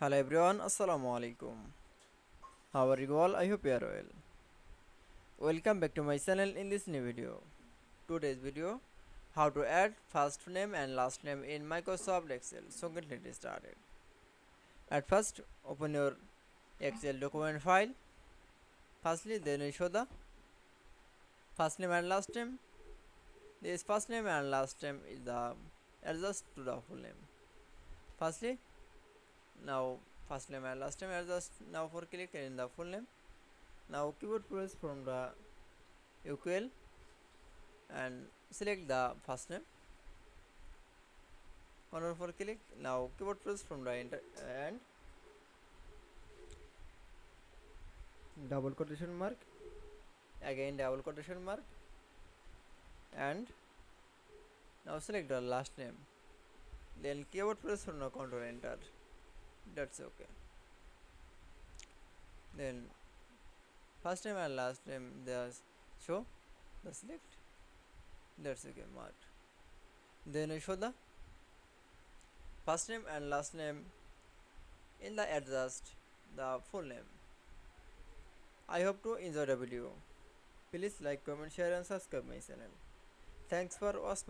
Hello everyone, Assalamu Walaikum. How are you all? I hope you are well. Welcome back to my channel in this new video. Today's video, how to add first name and last name in Microsoft Excel. So get it started. At first, open your Excel document file. Firstly, then you show the first name and last name. This first name and last name is the adjust to the full name. Firstly, now first name and last name adjust. Now for click in the full name. Now keyboard press from the equal and select the first name. One for click. Now keyboard press from the enter and double quotation mark, again double quotation mark, and now select the last name. Then keyboard press from the control enter. That's okay. Then first name and last name they show the select. That's okay marked. Then you show the first name and last name in the adjust the full name. I hope to enjoy the video. Please like, comment, share and subscribe my channel. Thanks for watching.